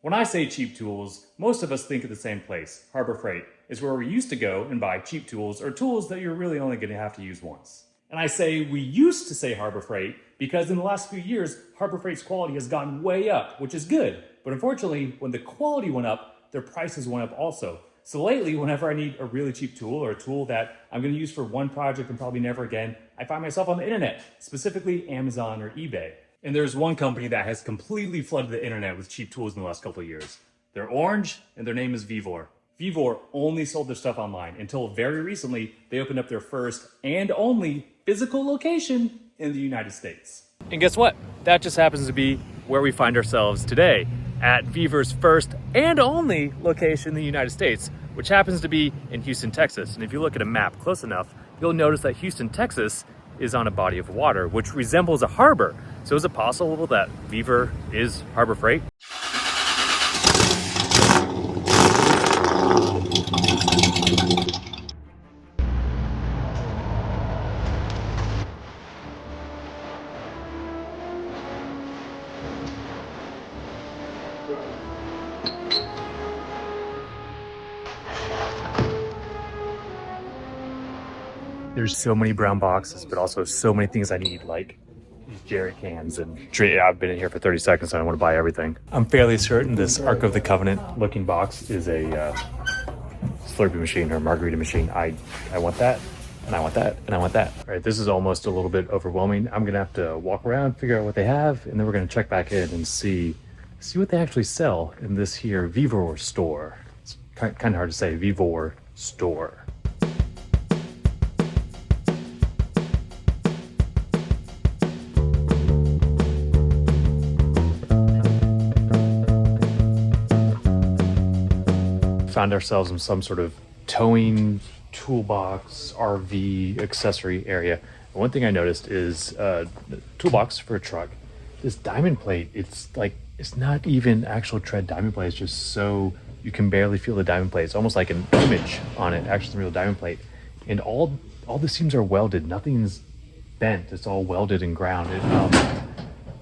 When I say cheap tools, most of us think of the same place. Harbor Freight is where we used to go and buy cheap tools or tools that you're really only going to have to use once. And I say we used to say Harbor Freight because in the last few years, Harbor Freight's quality has gone way up, which is good. But unfortunately, when the quality went up, their prices went up also. So lately, whenever I need a really cheap tool or a tool that I'm going to use for one project and probably never again, I find myself on the internet, specifically Amazon or eBay. And there's one company that has completely flooded the internet with cheap tools in the last couple of years. They're orange and their name is Vevor. Vevor only sold their stuff online until very recently they opened up their first and only physical location in the United States. And guess what? That just happens to be where we find ourselves today, at Vevor's first and only location in the United States, which happens to be in Houston, Texas. And if you look at a map close enough, you'll notice that Houston, Texas is on a body of water, which resembles a harbor. So is it possible that Vevor is Harbor Freight? There's so many brown boxes, but also so many things I need, like these jerry cans. And I've been in here for 30 seconds, so I don't want to buy everything. I'm fairly certain this Ark of the Covenant looking box is a Slurpee machine or margarita machine. I want that, and I want that, and I want that. All right, this is almost a little bit overwhelming. I'm gonna have to walk around, figure out what they have, and then we're gonna check back in and see what they actually sell in this here Vevor store. It's kind of hard to say, Vevor store. Found ourselves in some sort of towing toolbox RV accessory area. And one thing I noticed is the toolbox for a truck, this diamond plate, it's not even actual tread diamond plate. It's just so you can barely feel the diamond plate. It's almost like an image on it, actually the real diamond plate. And all the seams are welded. Nothing's bent. It's all welded and ground.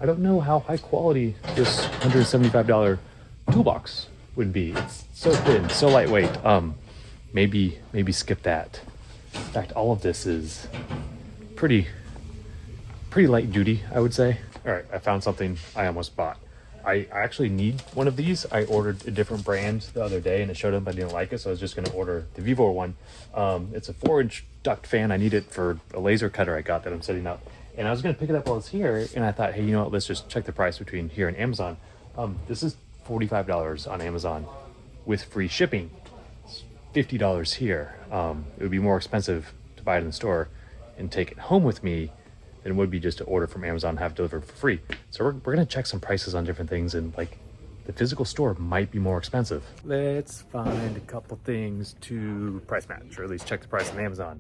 I don't know how high quality this $175 toolbox would be. It's so thin, so lightweight. Maybe skip that. In fact, all of this is pretty light duty, I would say. All right, I found something I almost bought. I actually need one of these. I ordered a different brand the other day and it showed up I didn't like it, so I was just going to order the Vevor one. It's a 4-inch duct fan. I need it for a laser cutter I got that I'm setting up. And I was going to pick it up while it's here, and I thought, hey, you know what, let's just check the price between here and Amazon. This is $45 on Amazon with free shipping. It's $50 here. It would be more expensive to buy it in the store and take it home with me than it would be just to order from Amazon and have it delivered for free. So we're gonna check some prices on different things, and like the physical store might be more expensive. Let's find a couple things to price match, or at least check the price on Amazon.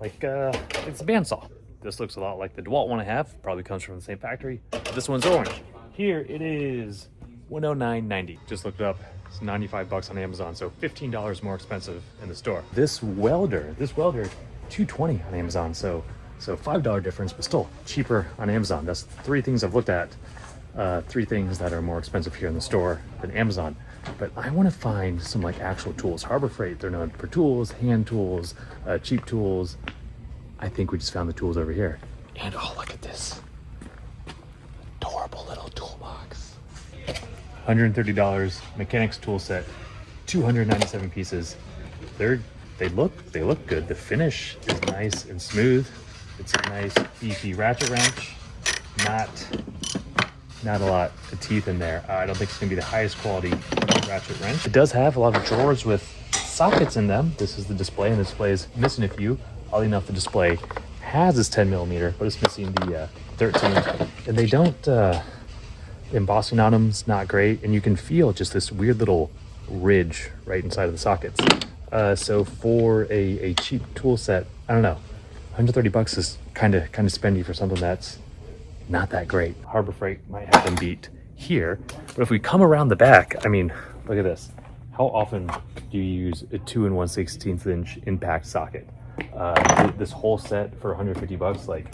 Like it's a bandsaw. This looks a lot like the DeWalt one I have, probably comes from the same factory. This one's orange. Here it is, $109.90. Just looked it up. It's $95 on Amazon, so $15 more expensive in the store. This welder, $220 on Amazon, so $5 difference, but still cheaper on Amazon. That's 3 things I've looked at. 3 things that are more expensive here in the store than Amazon. But I want to find some like actual tools. Harbor Freight, they're known for tools, hand tools, cheap tools. I think we just found the tools over here. And oh, look at this adorable little toolbox. $130 mechanics tool set, 297 pieces. They look good. The finish is nice and smooth. It's a nice beefy ratchet wrench. Not a lot of teeth in there. I don't think it's gonna be the highest quality ratchet wrench. It does have a lot of drawers with sockets in them. This is the display, and the display is missing a few. Oddly enough, the display has this 10mm, but it's missing the 13. And they don't, the embossing on them is not great, and you can feel just this weird little ridge right inside of the sockets. So for a cheap tool set, I don't know, $130 is kind of spendy for something that's not that great. Harbor Freight might have them beat here, but if we come around the back, I mean, look at this. How often do you use a 2 1/16 inch impact socket? This whole set for $150, like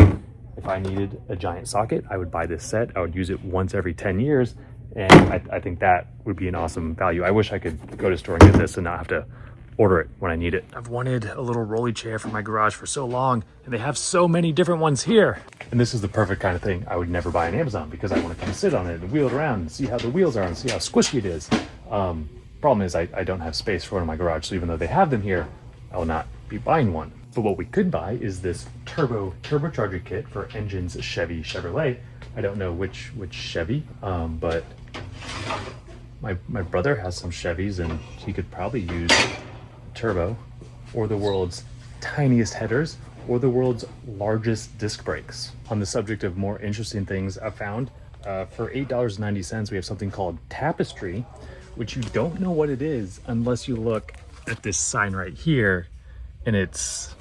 if I needed a giant socket, I would buy this set. I would use it once every 10 years, And I think that would be an awesome value. I wish I could go to a store and get this and not have to order it when I need it. I've wanted a little rolly chair for my garage for so long, and they have so many different ones here. And this is the perfect kind of thing I would never buy on Amazon, because I want to come sit on it and wheel it around and see how the wheels are and see how squishy it is. Problem is I don't have space for one in my garage, so even though they have them here, I will not be buying one. But what we could buy is this turbocharger kit for engines Chevy, Chevrolet. I don't know which Chevy, but my brother has some Chevys, and he could probably use turbo, or the world's tiniest headers, or the world's largest disc brakes. On the subject of more interesting things I've found, for $8.90 we have something called Tapestry, which you don't know what it is unless you look at this sign right here, and it's,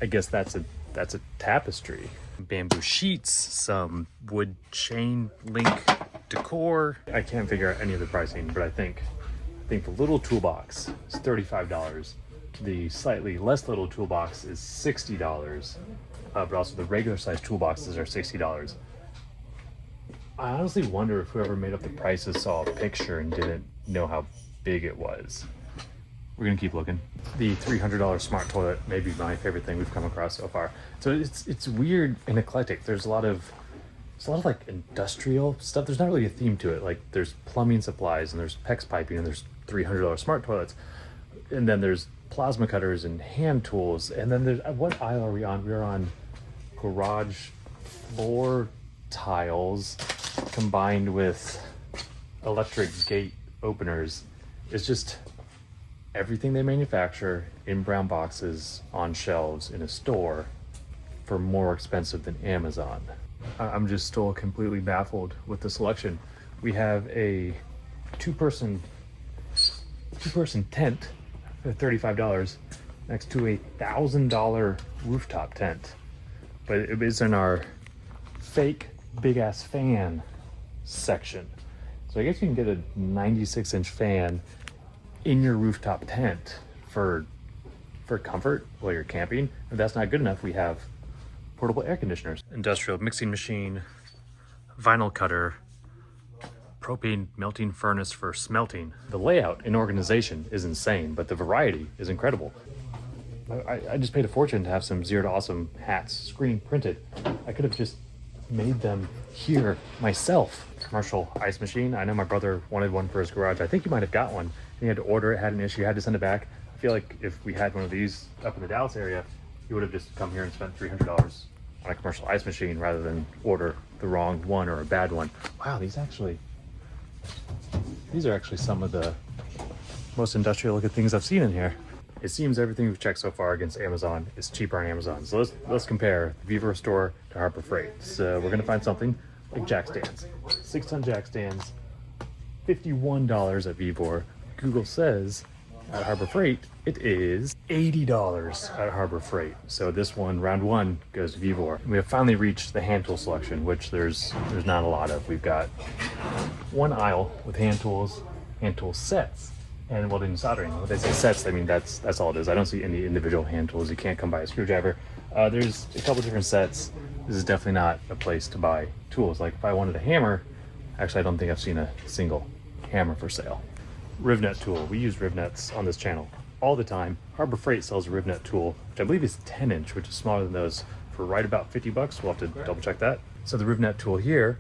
I guess that's a tapestry. Bamboo sheets, some wood chain link decor. I can't figure out any of the pricing, but I think the little toolbox is $35. The slightly less little toolbox is $60, but also the regular size toolboxes are $60. I honestly wonder if whoever made up the prices saw a picture and didn't know how big it was. We're gonna keep looking. The $300 smart toilet may be my favorite thing we've come across so far. So it's weird and eclectic. There's a lot of like industrial stuff. There's not really a theme to it. Like there's plumbing supplies, and there's PEX piping, and there's $300 smart toilets, and then there's plasma cutters and hand tools, and then there's, what aisle are we on? We're on garage floor tiles combined with electric gate openers. It's just everything they manufacture in brown boxes on shelves in a store for more expensive than Amazon. I'm just still completely baffled with the selection. We have a two-person tent for $35 next to a $1,000 rooftop tent, but it is in our fake big-ass fan section. So I guess you can get a 96-inch fan in your rooftop tent for comfort while you're camping. If that's not good enough, we have portable air conditioners, industrial mixing machine, vinyl cutter, propane melting furnace for smelting. The layout and organization is insane, but the variety is incredible. I just paid a fortune to have some Zero to Awesome hats screen printed. I could have just made them here myself. Commercial ice machine. I know my brother wanted one for his garage. I think he might have got one. He had to order it, had an issue, had to send it back. I feel like if we had one of these up in the Dallas area, he would have just come here and spent $300 on a commercial ice machine rather than order the wrong one or a bad one. Wow, these are actually some of the most industrial looking things I've seen in here. It seems everything we've checked so far against Amazon is cheaper on Amazon. So let's compare the Vevor store to Harbor Freight. So we're gonna find something like jack stands. 6-ton jack stands, $51 at Vevor. Google says at Harbor Freight it is $80 at Harbor Freight. So this one, round one, goes to Vevor. We have finally reached the hand tool selection, which there's not a lot of. We've got one aisle with hand tool sets and welding and soldering. When they say sets, I mean that's all it is. I don't see any individual hand tools. You can't come by a screwdriver. There's a couple different sets. This is definitely not a place to buy tools. Like if I wanted a hammer, actually I don't think I've seen a single hammer for sale. Rivnet tool. We use rivnets on this channel all the time. Harbor Freight sells a rivnet tool, which I believe is 10-inch, which is smaller than those, for right about $50. We'll have to double check that. So the rivnet tool here,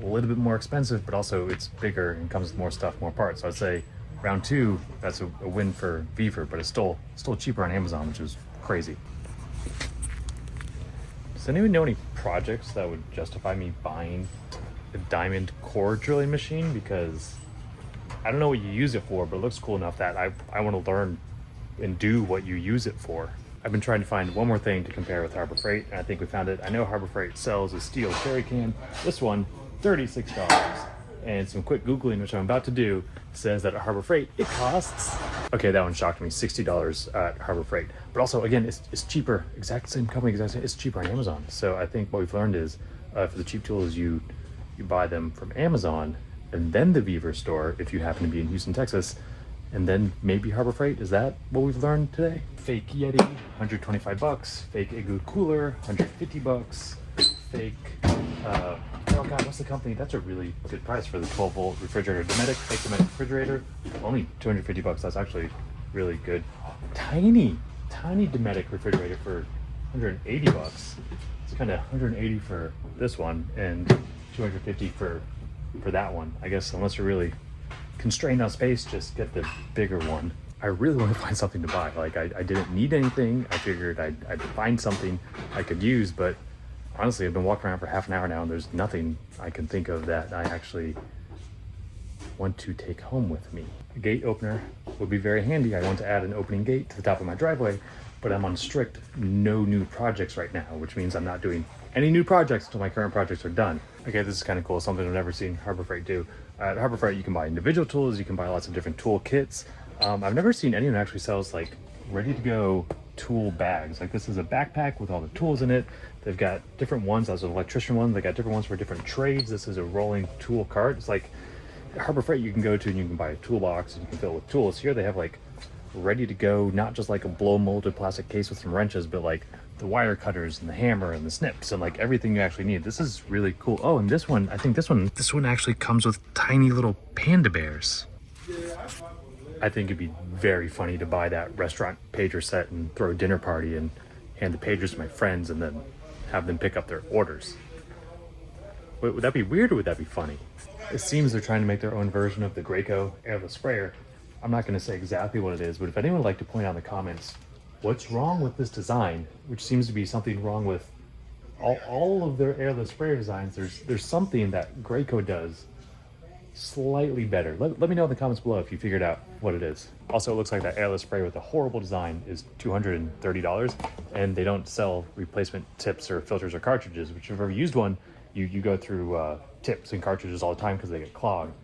a little bit more expensive, but also it's bigger and comes with more stuff, more parts. So I'd say round two, that's a win for Vevor, but it's still cheaper on Amazon, which is crazy. Does anyone know any projects that would justify me buying a diamond core drilling machine? Because I don't know what you use it for, but it looks cool enough that I want to learn and do what you use it for. I've been trying to find one more thing to compare with Harbor Freight, and I think we found it. I know Harbor Freight sells a steel jerry can. This one, $36. And some quick Googling, which I'm about to do, says that at Harbor Freight, it costs, okay, that one shocked me, $60 at Harbor Freight. But also, again, it's cheaper, exact same company, it's cheaper on Amazon. So I think what we've learned is, for the cheap tools, you buy them from Amazon, and then the Vevor store, if you happen to be in Houston, Texas, and then maybe Harbor Freight. Is that what we've learned today? Fake Yeti, $125. Fake Igloo cooler, $150. Fake oh God, what's the company? That's a really good price for the 12-volt refrigerator. Dometic, fake Dometic refrigerator, only 250 bucks. That's actually really good. Tiny Dometic refrigerator for 180 bucks. It's kind of 180 for this one and 250 for that one. I guess unless you're really constrained on space, just get the bigger one. I really want to find something to buy. Like I didn't need anything. I figured I'd find something I could use, but honestly, I've been walking around for half an hour now and there's nothing I can think of that I actually want to take home with me. A gate opener would be very handy. I want to add an opening gate to the top of my driveway, but I'm on strict no new projects right now, which means I'm not doing any new projects until my current projects are done. Okay, this is kind of cool, something I've never seen Harbor Freight do. At Harbor Freight, you can buy individual tools, you can buy lots of different tool kits. I've never seen anyone actually sells like ready to go tool bags. Like this is a backpack with all the tools in it. They've got different ones. That's an electrician one. They got different ones for different trades. This is a rolling tool cart. It's like Harbor Freight you can go to and you can buy a toolbox and you can fill it with tools. Here they have like ready to go, not just like a blow molded plastic case with some wrenches, but like the wire cutters and the hammer and the snips and like everything you actually need. This is really cool. Oh, and this one, I think this one actually comes with tiny little panda bears. I think it'd be very funny to buy that restaurant pager set and throw a dinner party and hand the pagers to my friends and then have them pick up their orders. Wait, would that be weird or would that be funny? It seems they're trying to make their own version of the Graco airless sprayer. I'm not going to say exactly what it is, but if anyone would like to point out in the comments what's wrong with this design, which seems to be something wrong with all of their airless sprayer designs, there's something that Graco does slightly better. Let me know in the comments below if you figured out what it is. Also, it looks like that airless sprayer with a horrible design is $230, and they don't sell replacement tips or filters or cartridges, which if you've ever used one, you go through tips and cartridges all the time because they get clogged.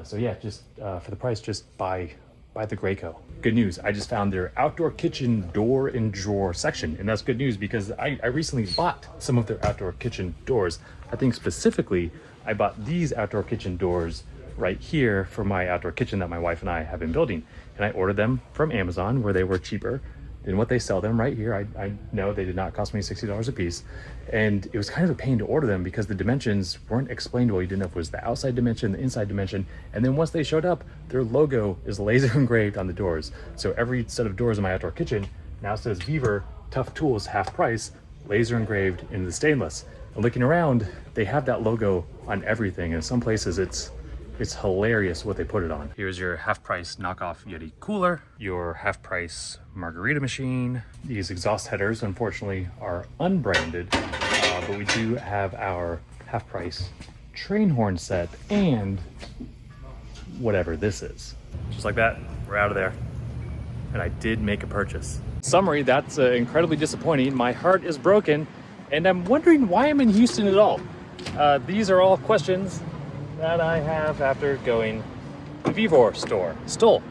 So yeah, just for the price, just buy the Graco. Good news, I just found their outdoor kitchen door and drawer section, and that's good news because I recently bought some of their outdoor kitchen doors. I think specifically I bought these outdoor kitchen doors right here for my outdoor kitchen that my wife and I have been building, and I ordered them from Amazon where they were cheaper than what they sell them right here. I know they did not cost me $60 a piece, and it was kind of a pain to order them because the dimensions weren't explained well. You didn't know if it was the outside dimension, the inside dimension, and then once they showed up, their logo is laser engraved on the doors. So every set of doors in my outdoor kitchen now says Vevor, tough tools, half price, laser engraved in the stainless. And looking around, they have that logo on everything. In some places, it's hilarious what they put it on. Here's your half-price knockoff Yeti cooler, your half-price margarita machine. These exhaust headers, unfortunately, are unbranded, but we do have our half-price train horn set and whatever this is. Just like that, we're out of there. And I did make a purchase. Summary, that's incredibly disappointing. My heart is broken, and I'm wondering why I'm in Houston at all. These are all questions that I have after going to the Vevor store. Still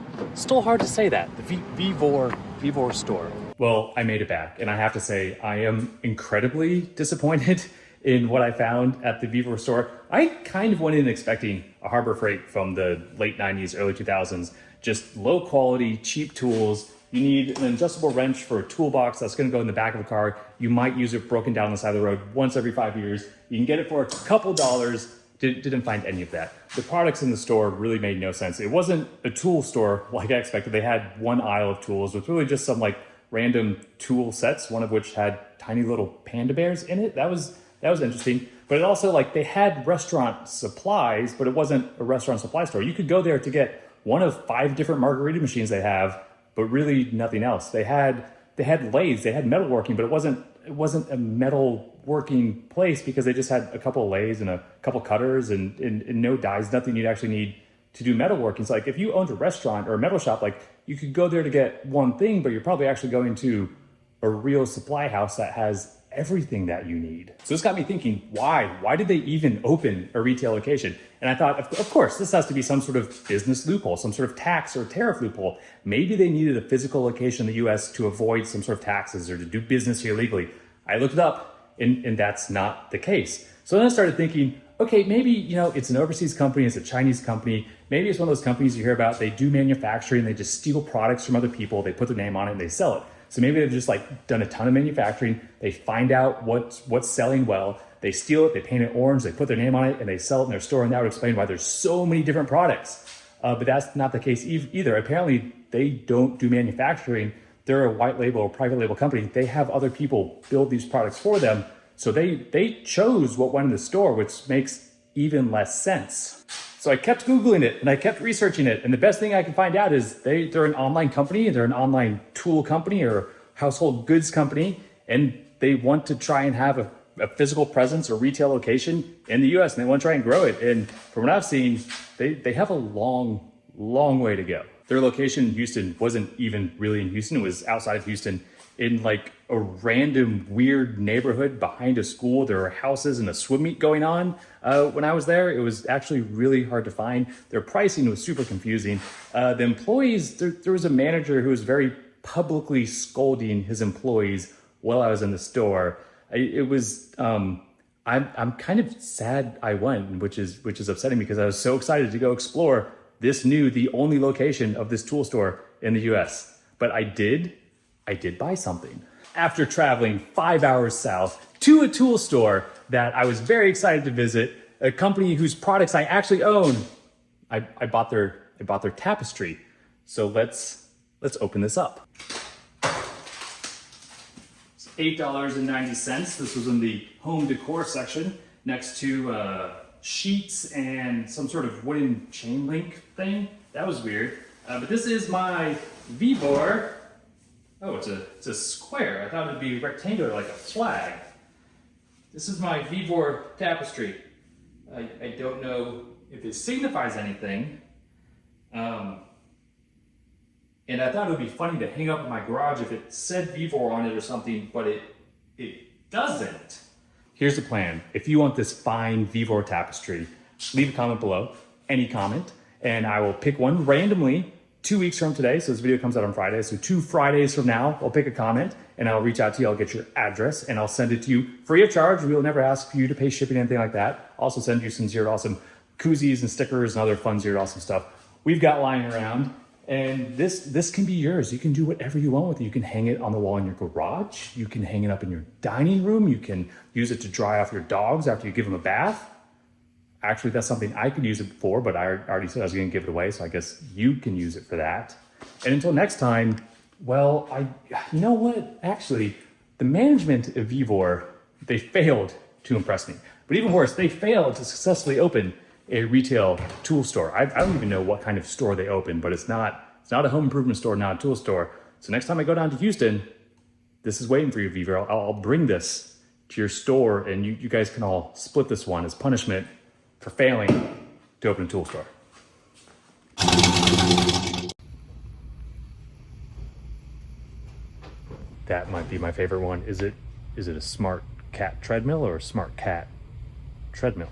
hard to say that. The Vevor store. Well, I made it back, and I have to say I am incredibly disappointed in what I found at the Vevor store. I kind of went in expecting a Harbor Freight from the late 90s, early 2000s, just low quality, cheap tools. You need an adjustable wrench for a toolbox that's gonna go in the back of a car. You might use it broken down on the side of the road once every 5 years. You can get it for a couple dollars. Didn't find any of that. The products in the store really made no sense. It wasn't a tool store like I expected. They had one aisle of tools with really just some like random tool sets, one of which had tiny little panda bears in it. That was interesting. But it also, like, they had restaurant supplies, but it wasn't a restaurant supply store. You could go there to get one of 5 different margarita machines they have, but really nothing else. They had lathes, they had metalworking, but it wasn't a metal working place because they just had a couple of lathes and a couple cutters and no dies, nothing you'd actually need to do metalworking. So like if you owned a restaurant or a metal shop, like you could go there to get one thing, but you're probably actually going to a real supply house that has everything that you need. So this got me thinking, why did they even open a retail location? And I thought, of course, this has to be some sort of business loophole, some sort of tax or tariff loophole. Maybe they needed a physical location in the US to avoid some sort of taxes or to do business here legally. I looked it up and that's not the case. So then I started thinking, okay, maybe, it's an overseas company, it's a Chinese company. Maybe it's one of those companies you hear about, they do manufacturing, they just steal products from other people, they put their name on it and they sell it. So maybe they've just like done a ton of manufacturing. They find out what's selling well. they steal it, they paint it orange, they put their name on it, and they sell it in their store, and that would explain why there's so many different products. But that's not the case either. Apparently, they don't do manufacturing. They're a white label or private label company. They have other people build these products for them. So they chose what went in the store, which makes even less sense. So I kept Googling it and I kept researching it. And the best thing I could find out is they're an online company. They're an online tool company or household goods company. And they want to try and have a physical presence or retail location in the US, and they want to try and grow it. And from what I've seen, they have a long way to go. Their location in Houston wasn't even really in Houston. It was outside of Houston in like a random weird neighborhood behind a school. There were houses and a swim meet going on. When I was there, it was actually really hard to find. Their pricing was super confusing. The employees, there was a manager who was very publicly scolding his employees while I was in the store. It was, I'm kind of sad I went, which is upsetting because I was so excited to go explore the only location of this tool store in the US. But I did buy something. After traveling 5 hours south to a tool store that I was very excited to visit, a company whose products I actually own, I bought their tapestry. So let's open this up. It's $8.90. This was in the home decor section next to sheets and some sort of wooden chain link thing. That was weird. But this is my VEVOR. Oh, it's a square. I thought it'd be rectangular like a flag. This is my VEVOR tapestry. I don't know if it signifies anything. And I thought it would be funny to hang up in my garage if it said VEVOR on it or something, but it doesn't. Here's the plan. If you want this fine VEVOR tapestry, leave a comment below, any comment, and I will pick one randomly 2 weeks from today. So this video comes out on Friday. So 2 Fridays from now, I'll pick a comment and I'll reach out to you. I'll get your address and I'll send it to you free of charge. We will never ask for you to pay shipping or anything like that. Also send you some Zero to Awesome koozies and stickers and other fun Zero to Awesome stuff we've got lying around. And this can be yours. You can do whatever you want with it. You can hang it on the wall in your garage. You can hang it up in your dining room. You can use it to dry off your dogs after you give them a bath. Actually, that's something I could use it for, but I already said I was going to give it away, so I guess you can use it for that. And until next time, well, you know what? Actually, the management of VEVOR, they failed to impress me. But even worse, they failed to successfully open a retail tool store. I don't even know what kind of store they opened, but it's not a home improvement store, not a tool store. So next time I go down to Houston, this is waiting for you, VEVOR. I'll bring this to your store, and you guys can all split this one as punishment for failing to open a tool store. That might be my favorite one. Is it a smart cat treadmill or a smart cat treadmill?